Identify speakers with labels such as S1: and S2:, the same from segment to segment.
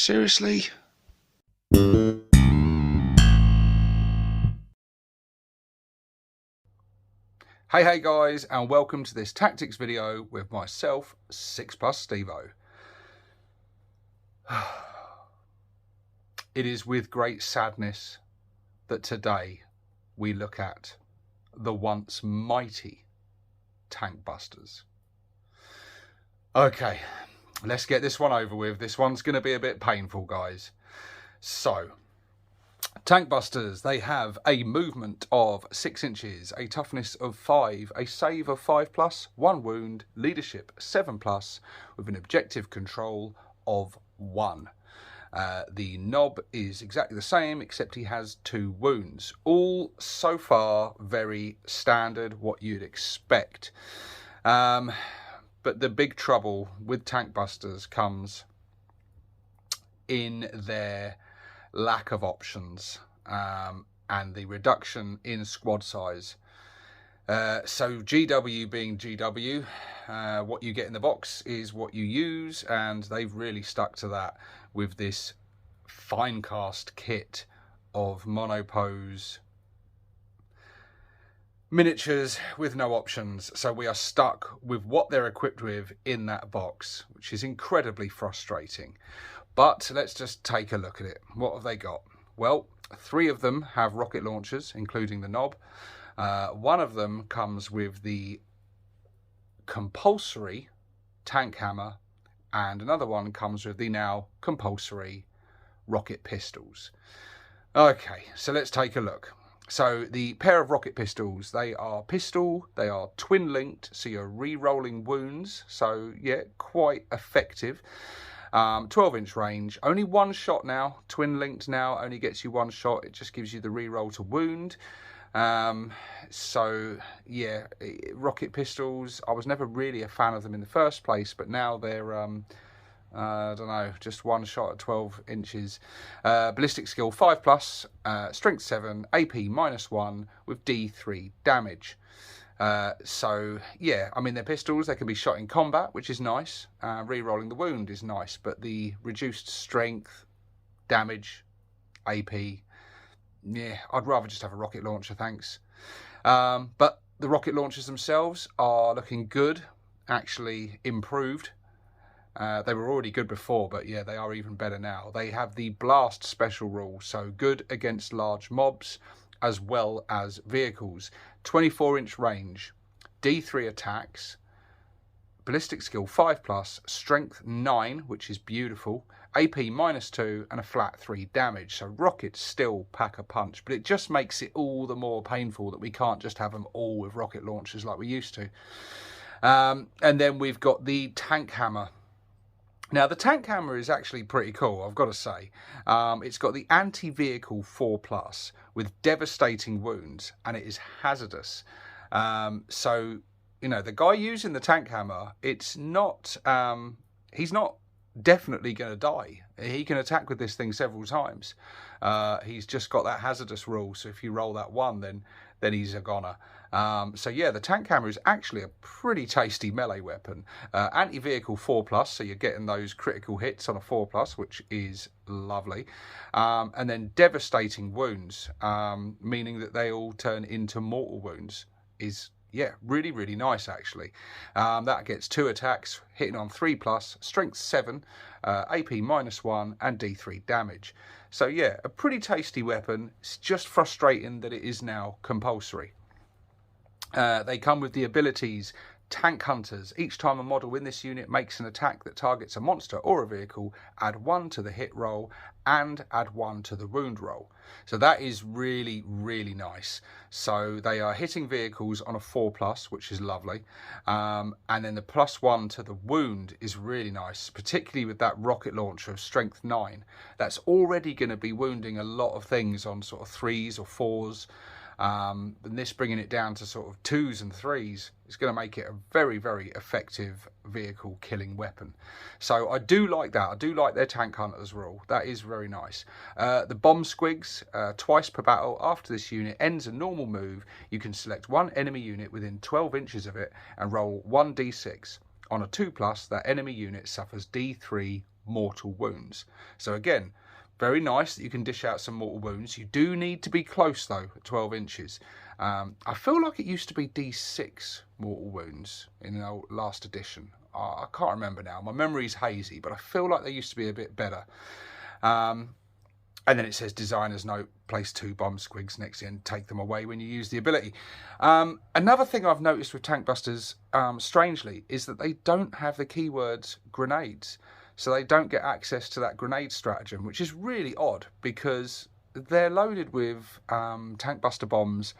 S1: Seriously? Hey guys, and welcome to this tactics video with myself, 6+ Stevo. It is with great sadness that today we look at the once mighty Tankbustas. Okay, let's get this one over with. This one's going to be a bit painful, guys. So, Tankbustas, they have a movement of 6 inches, a toughness of 5, a save of 5+, 1 wound, leadership 7+, with an objective control of 1. The knob is exactly the same, except he has 2 wounds. All so far very standard, what you'd expect. But the big trouble with Tankbustas comes in their lack of options and the reduction in squad size. So GW being GW, what you get in the box is what you use, and they've really stuck to that with this fine cast kit of monopose miniatures with no options. So we are stuck with what they're equipped with in that box, which is incredibly frustrating. But let's just take a look at it. What have they got? Well, 3 of them have rocket launchers, including the knob. 1 of them comes with the compulsory tank hammer, and another one comes with the now compulsory rocket pistols. Okay, so let's take a look. So the pair of rocket pistols, they are twin linked, so you're re-rolling wounds. So yeah, quite effective. 12-inch range, only 1 shot now. Twin linked now only gets you 1 shot. It just gives you the re-roll to wound. So yeah, rocket pistols, I was never really a fan of them in the first place, but now they're I don't know, just 1 shot at 12 inches. Ballistic skill 5+, strength 7, AP -1 with D3 damage. So yeah, I mean, they're pistols, they can be shot in combat, which is nice. Re-rolling the wound is nice, but the reduced strength, damage, AP, yeah, I'd rather just have a rocket launcher, thanks. But the rocket launchers themselves are looking good, actually improved. They were already good before, but yeah, they are even better now. They have the blast special rule, so good against large mobs as well as vehicles. 24-inch range, D3 attacks, ballistic skill 5+, strength 9, which is beautiful, AP -2, and a flat 3 damage. So rockets still pack a punch, but it just makes it all the more painful that we can't just have them all with rocket launchers like we used to. And then we've got the tank hammer. Now, the tank hammer is actually pretty cool, I've got to say. It's got the anti-vehicle 4+, with devastating wounds, and it is hazardous. So, you know, the guy using the tank hammer, it's not, he's not definitely going to die. He can attack with this thing several times. He's just got that hazardous rule, so if you roll that 1, then he's a goner. So yeah, the tank hammer is actually a pretty tasty melee weapon. Anti-vehicle 4+, so you're getting those critical hits on a 4+, which is lovely. And then devastating wounds, meaning that they all turn into mortal wounds, is, yeah, really, really nice, actually. That gets 2 attacks, hitting on 3+, strength 7, AP -1, and D3 damage. So yeah, a pretty tasty weapon. It's just frustrating that it is now compulsory. They come with the abilities Tank Hunters. Each time a model in this unit makes an attack that targets a monster or a vehicle, add 1 to the hit roll and add 1 to the wound roll. So that is really, really nice. So they are hitting vehicles on a 4+, which is lovely. And then the +1 to the wound is really nice, particularly with that rocket launcher of strength 9. That's already going to be wounding a lot of things on sort of 3s or 4s. And this bringing it down to sort of 2s and 3s is going to make it a very, very effective vehicle killing weapon. So I do like that. I do like their Tank Hunters rule. That is very nice. The bomb squigs, twice per battle. After this unit ends a normal move, you can select 1 enemy unit within 12 inches of it and roll 1d6. On a 2+, that enemy unit suffers D3 mortal wounds. So again, very nice that you can dish out some mortal wounds. You do need to be close though, at 12 inches. I feel like it used to be D6 mortal wounds in the last edition. I can't remember now. My memory's hazy, but I feel like they used to be a bit better. And then it says designer's note, place 2 bomb squigs next to it and take them away when you use the ability. Another thing I've noticed with Tankbusters, strangely, is that they don't have the keywords grenades. So they don't get access to that grenade stratagem, which is really odd because they're loaded with Tankbuster bombs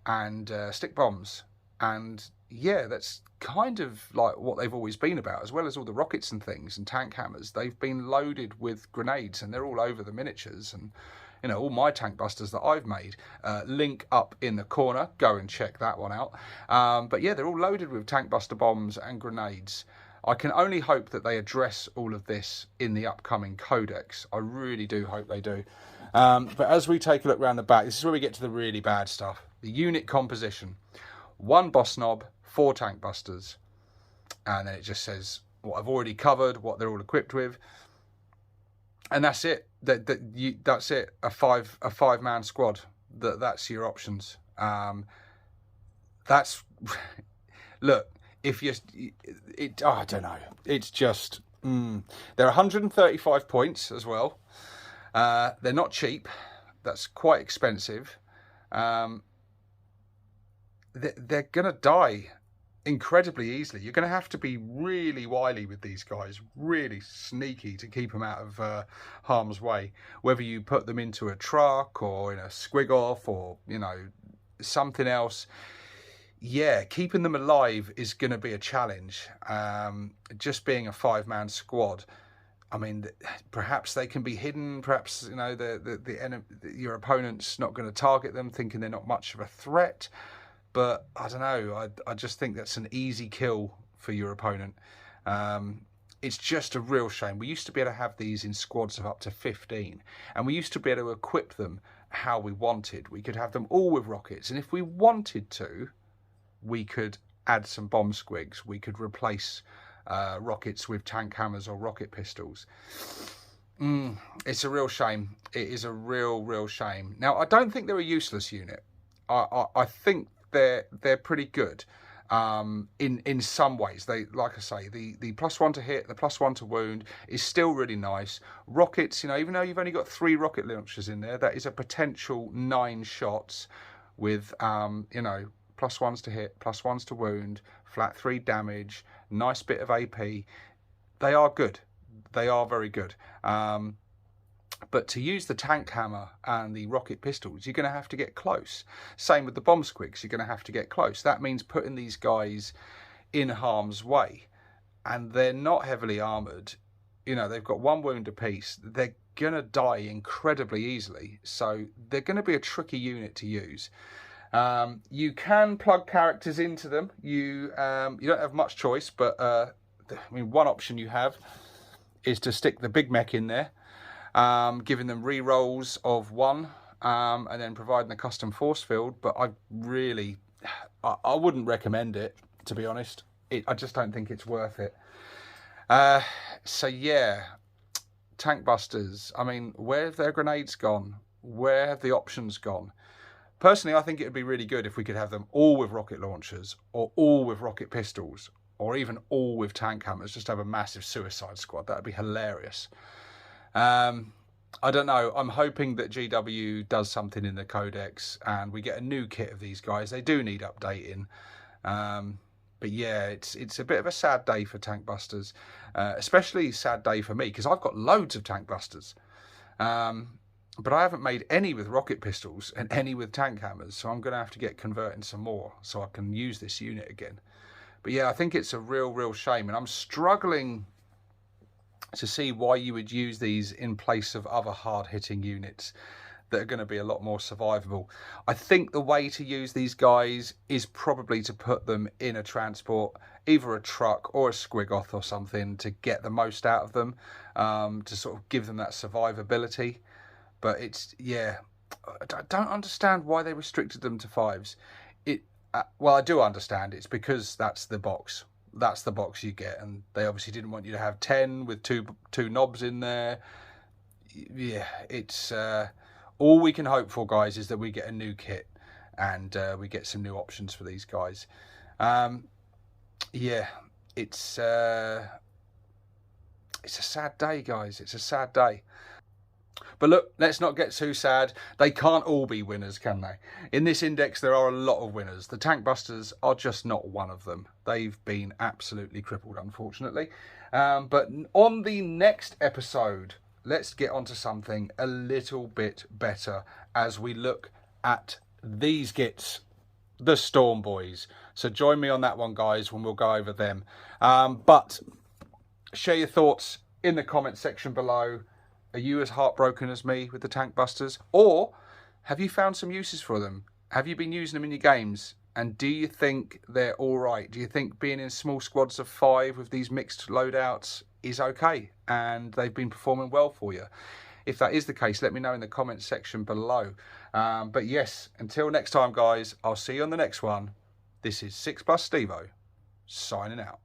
S1: and stick bombs. And yeah, that's kind of like what they've always been about, as well as all the rockets and things and tank hammers. They've been loaded with grenades, and they're all over the miniatures. And you know, all my tank busters that I've made, link up in the corner. Go and check that one out. But yeah, they're all loaded with tank buster bombs and grenades. I can only hope that they address all of this in the upcoming codex. I really do hope they do. But as we take a look around the back, this is where we get to the really bad stuff. The unit composition. 1 boss knob, 4 tank busters, and then it just says what I've already covered, what they're all equipped with, and that's it. That's it. A five man squad. That's your options. That's look. If you, I don't know. It's just they're 135 points as well. They're not cheap. That's quite expensive. They're going to die incredibly easily. You're going to have to be really wily with these guys, really sneaky to keep them out of harm's way. Whether you put them into a truck or in a squig off or, you know, something else. Yeah, keeping them alive is going to be a challenge. Just being a 5-man squad. I mean, perhaps they can be hidden. Perhaps, you know, your opponent's not going to target them, thinking they're not much of a threat. But I don't know. I just think that's an easy kill for your opponent. It's just a real shame. We used to be able to have these in squads of up to 15, and we used to be able to equip them how we wanted. We could have them all with rockets, and if we wanted to, we could add some bomb squigs. We could replace rockets with tank hammers or rocket pistols. It's a real shame. It is a real shame. Now, I don't think they're a useless unit. I think they're pretty good in some ways. They, like I say, the +1 to hit, the +1 to wound is still really nice. Rockets, you know, even though you've only got 3 rocket launchers in there, that is a potential 9 shots with you know, +1s to hit, +1s to wound, flat 3 damage, nice bit of AP. They are good. They are very good. But to use the tank hammer and the rocket pistols, you're going to have to get close. Same with the bomb squigs, you're going to have to get close. That means putting these guys in harm's way. And they're not heavily armoured. You know, they've got 1 wound apiece. They're going to die incredibly easily. So they're going to be a tricky unit to use. You can plug characters into them. You don't have much choice, but I mean, one option you have is to stick the big mech in there, giving them re-rolls of 1, and then providing a custom force field. But I wouldn't recommend it, to be honest. I just don't think it's worth it. So yeah, tank busters. I mean, where have their grenades gone? Where have the options gone? Personally, I think it would be really good if we could have them all with rocket launchers, or all with rocket pistols, or even all with tank hammers. Just have a massive suicide squad. That would be hilarious. I don't know. I'm hoping that GW does something in the codex and we get a new kit of these guys. They do need updating. But yeah, it's a bit of a sad day for tank busters, especially sad day for me because I've got loads of tank busters. But I haven't made any with rocket pistols and any with tank hammers, so I'm going to have to get converting some more so I can use this unit again. But yeah, I think it's a real shame, and I'm struggling to see why you would use these in place of other hard-hitting units that are going to be a lot more survivable. I think the way to use these guys is probably to put them in a transport, either a truck or a squigoth or something, to get the most out of them, to sort of give them that survivability. But it's, yeah, I don't understand why they restricted them to 5s. Well, I do understand. It's because that's the box. that's the box you get. And they obviously didn't want you to have 10 with two knobs in there. Yeah, it's all we can hope for, guys, is that we get a new kit and we get some new options for these guys. Yeah, it's a sad day, guys. It's a sad day. But look, let's not get too sad. They can't all be winners, can they? In this index, there are a lot of winners. The Tankbustas are just not one of them. They've been absolutely crippled, unfortunately. But on the next episode, let's get onto something a little bit better as we look at these gits, the Storm Boys. So join me on that one, guys, when we'll go over them. But share your thoughts in the comment section below. Are you as heartbroken as me with the Tankbustas? Or have you found some uses for them? Have you been using them in your games? And do you think they're all right? Do you think being in small squads of 5 with these mixed loadouts is okay and they've been performing well for you? If that is the case, let me know in the comments section below. But yes, until next time, guys, I'll see you on the next one. This is 6+ Stevo, signing out.